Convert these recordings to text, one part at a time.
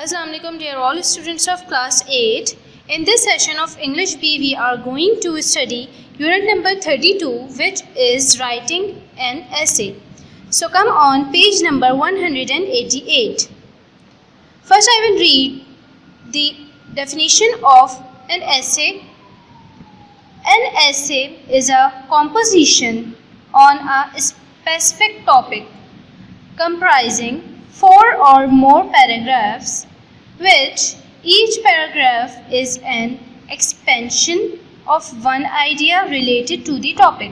Assalamu alaikum dear all students of class 8. In this session of English B we are going to study unit number 32, which is writing an essay. So come on page number 188. First I will read the definition of an essay. An essay is a composition on a specific topic comprising 4 or more paragraphs, which each paragraph is an expansion of one idea related to the topic.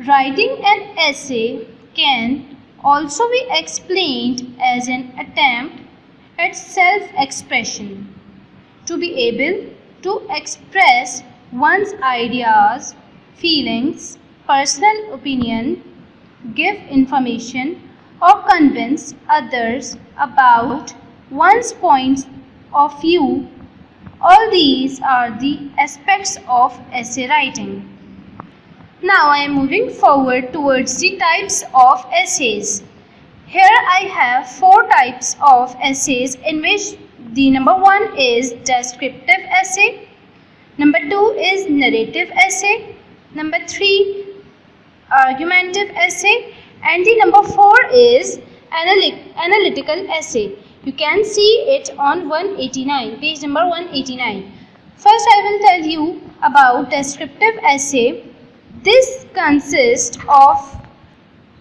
Writing an essay can also be explained as an attempt at self-expression, to be able to express one's ideas, feelings, personal opinion, give information, or convince others about one's point of view. All these are the aspects of essay writing. Now I am moving forward towards the types of essays. Here I have 4 types of essays, in which the number 1 is descriptive essay, number 2 is narrative essay, number 3 argumentative essay, and the number 4 is analytical essay. You can see it on 189, page number 189. First I will tell you about descriptive essay. This consists of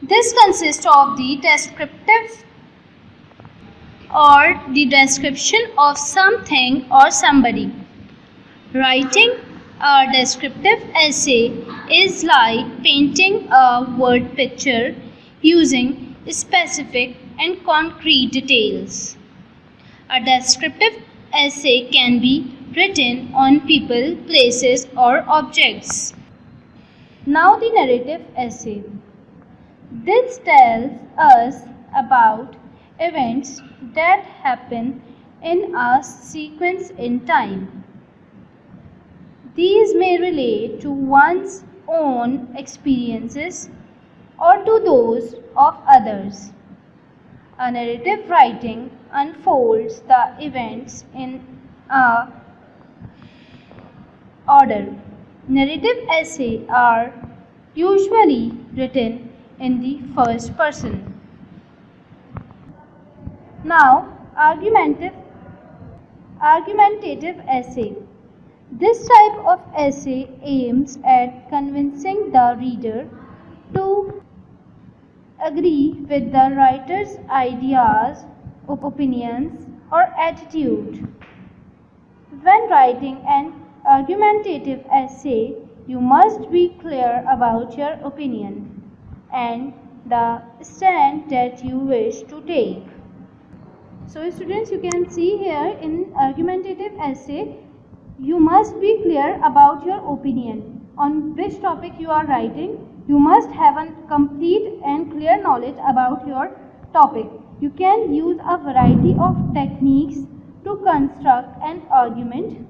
the descriptive or the description of something or somebody. Writing a descriptive essay is like painting a word picture using specific and concrete details. A descriptive essay can be written on people, places, or objects. Now the narrative essay. This tells us about events that happen in a sequence in time. These may relate to one's own experiences or to those of others. A narrative writing unfolds the events in a order. Narrative essays are usually written in the first person. Now, argumentative essay. This type of essay aims at convincing the reader to agree with the writer's ideas, opinions, or attitude. When writing an argumentative essay, you must be clear about your opinion and the stand that you wish to take. So students, you can see here in argumentative essay, you must be clear about your opinion on which topic you are writing. You must have a complete and clear knowledge about your topic. You can use a variety of techniques to construct an argument.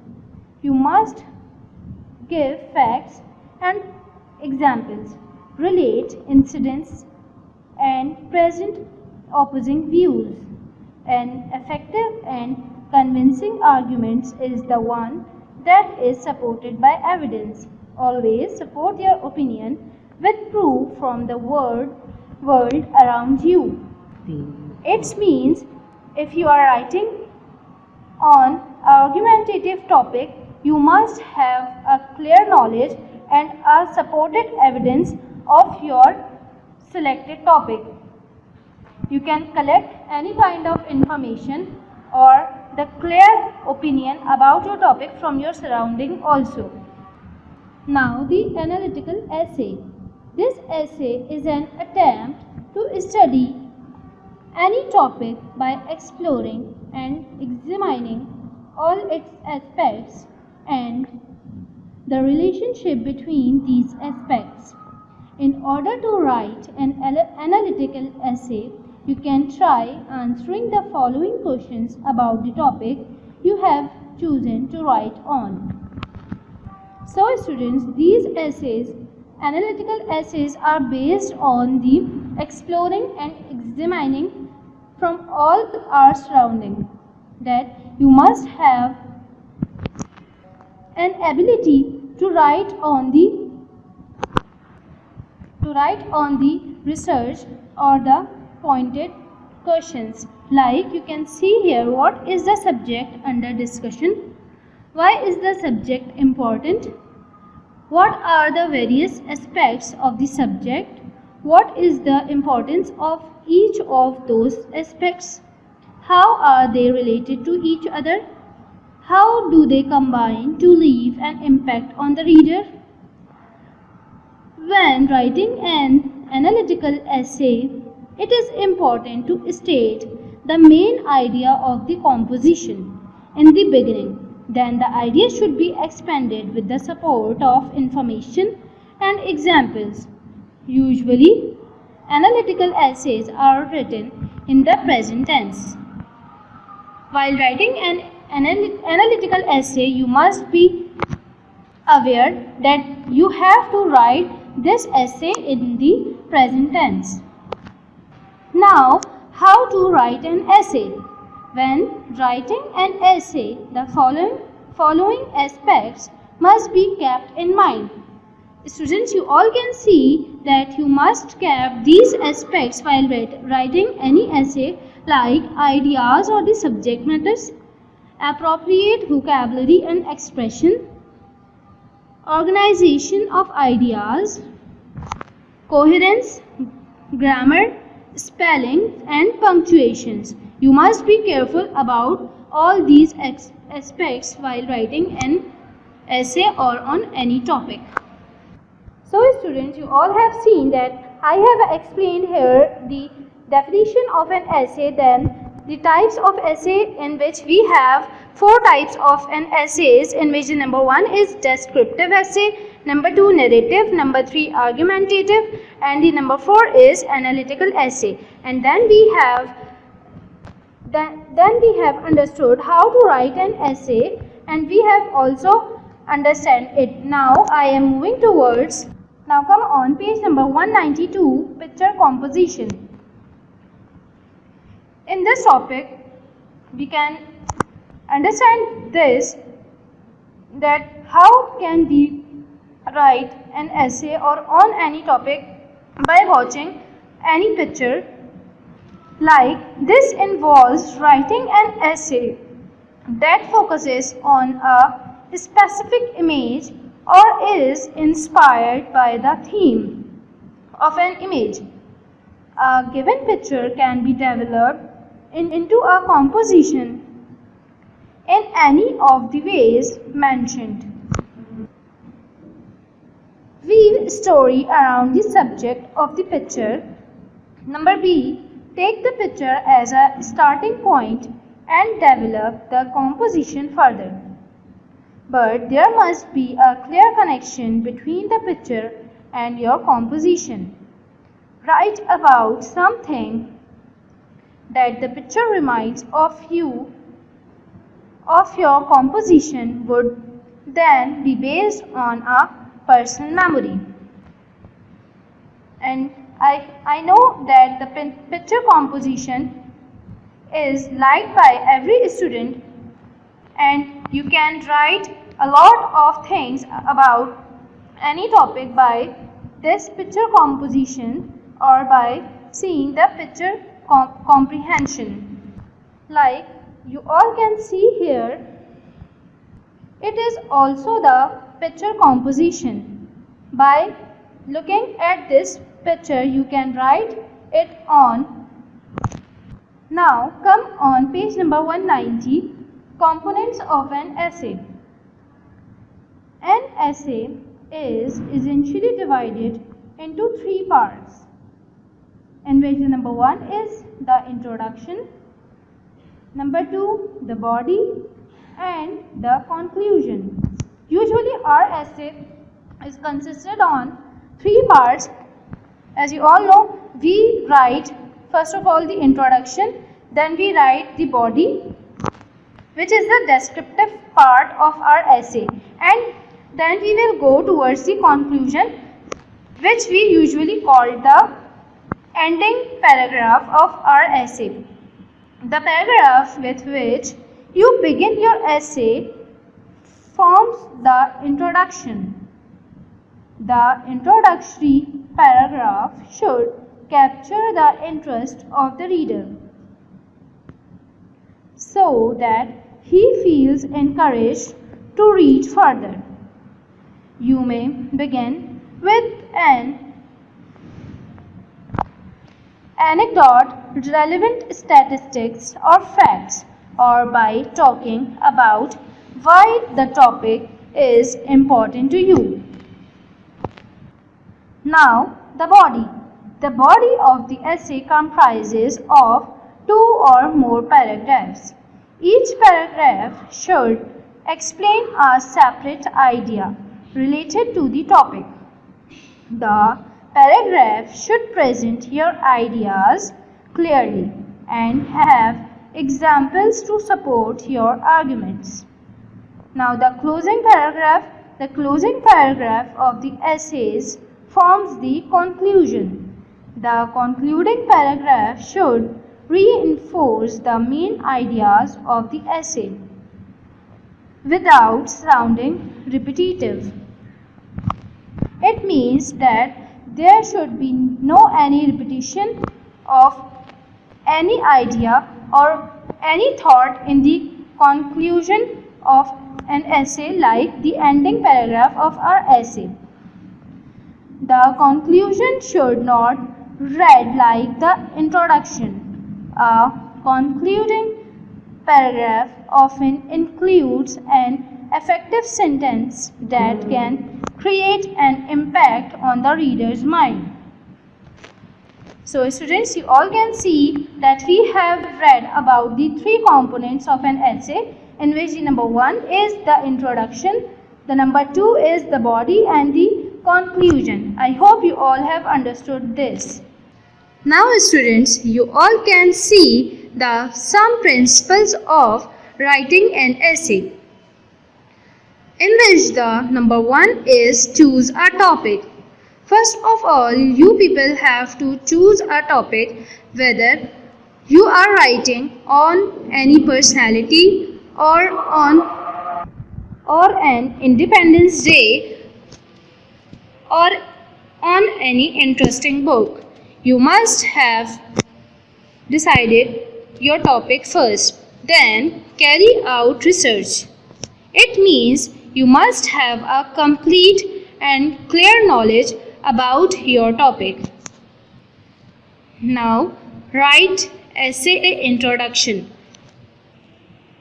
You must give facts and examples, relate incidents, and present opposing views. An effective and convincing argument is the one that is supported by evidence. Always support your opinion with proof from the world around you. It means if you are writing on argumentative topic, you must have a clear knowledge and a supported evidence of your selected topic. You can collect any kind of information or the clear opinion about your topic from your surrounding also. Now the analytical essay. This essay is an attempt to study any topic by exploring and examining all its aspects and the relationship between these aspects. In order to write an analytical essay, you can try answering the following questions about the topic you have chosen to write on. So students, these essays, analytical essays, are based on the exploring and examining from all our surrounding, that you must have an ability to write on the research or the pointed questions. Like you can see here, what is the subject under discussion? Why is the subject important? What are the various aspects of the subject? What is the importance of each of those aspects? How are they related to each other? How do they combine to leave an impact on the reader? When writing an analytical essay, it is important to state the main idea of the composition in the beginning. Then the idea should be expanded with the support of information and examples. Usually, analytical essays are written in the present tense. While writing an analytical essay, you must be aware that you have to write this essay in the present tense. Now, how to write an essay? When writing an essay, the following aspects must be kept in mind. Students, you all can see that you must keep these aspects while writing any essay, like ideas or the subject matters, appropriate vocabulary and expression, organization of ideas, coherence, grammar, spelling and punctuations. You must be careful about all these aspects while writing an essay or on any topic. So students, you all have seen that I have explained here the definition of an essay, then the types of essay, in which we have 4 types of an essays, in which number 1 is descriptive essay, number 2 narrative, number 3 argumentative, and the number 4 is analytical essay. And then we have understood how to write an essay, and we have also understand it. Now I am moving towards, now come on page number 192, picture composition. In this topic, we can understand this, that how can we write an essay or on any topic by watching any picture. Like this involves writing an essay that focuses on a specific image or is inspired by the theme of an image. A given picture can be developed into a composition in any of the ways mentioned. Weave story around the subject of the picture. Number B, take the picture as a starting point and develop the composition further. But there must be a clear connection between the picture and your composition. Write about something that the picture reminds of you, of your composition would then be based on a personal memory. And I know that the picture composition is liked by every student, and you can write a lot of things about any topic by this picture composition or by seeing the picture comprehension. Like you all can see here, it is also the picture composition. By looking at this picture, you can write it on. Now come on page number 190, components of an essay. An essay is essentially divided into 3 parts, in which the number 1 is the introduction, number 2 the body, and the conclusion. Usually our essay is consisted on 3 parts. As you all know, we write first of all the introduction, then we write the body, which is the descriptive part of our essay, and then we will go towards the conclusion, which we usually call the ending paragraph of our essay. The paragraph with which you begin your essay forms the introduction. The introductory paragraph should capture the interest of the reader so that he feels encouraged to read further. You may begin with an anecdote, relevant statistics or facts, or by talking about why the topic is important to you. Now, the body. The body of the essay comprises of 2 or more paragraphs. Each paragraph should explain a separate idea related to the topic. The paragraph should present your ideas clearly and have examples to support your arguments. Now, the closing paragraph. The closing paragraph of the essays forms the conclusion. The concluding paragraph should reinforce the main ideas of the essay without sounding repetitive. It means that there should be no any repetition of any idea or any thought in the conclusion of an essay, like the ending paragraph of our essay. The conclusion should not read like the introduction. A concluding paragraph often includes an effective sentence that can create an impact on the reader's mind. So students, you all can see that we have read about the 3 components of an essay, in which the number 1 is the introduction, the number 2 is the body, and the conclusion. I hope you all have understood this. Now students, you all can see the some principles of writing an essay, in which the number 1 is choose a topic. First of all, you people have to choose a topic, whether you are writing on any personality or an Independence Day or on any interesting book. You must have decided your topic first, then carry out research. It means you must have a complete and clear knowledge about your topic. Now, write essay introduction.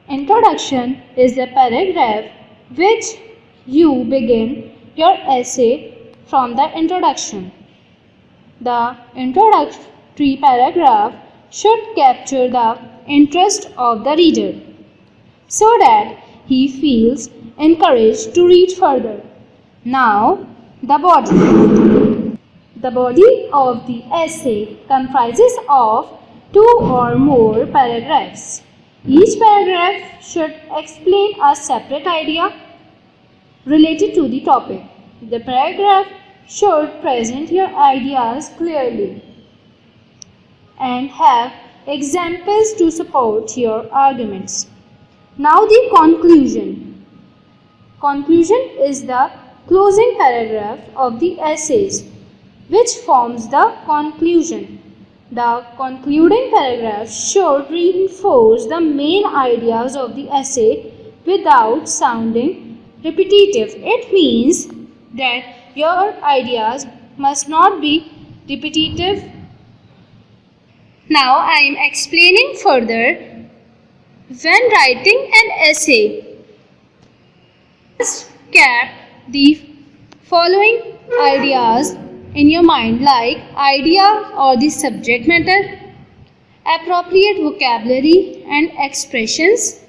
Introduction is the paragraph which you begin your essay from the introduction. The introductory paragraph should capture the interest of the reader so that he feels encouraged to read further. Now, the body. The body of the essay comprises of 2 or more paragraphs. Each paragraph should explain a separate idea related to the topic. The paragraph should present your ideas clearly and have examples to support your arguments. Now the conclusion. Conclusion is the closing paragraph of the essays, which forms the conclusion. The concluding paragraph should reinforce the main ideas of the essay without sounding repetitive. It means that your ideas must not be repetitive. Now I am explaining further. When writing an essay, just keep the following ideas in your mind, like idea or the subject matter, appropriate vocabulary and expressions,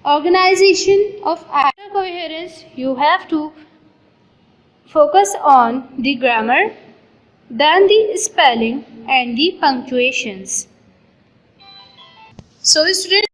organization of coherence. You have to focus on the grammar, then the spelling and the punctuations. So students,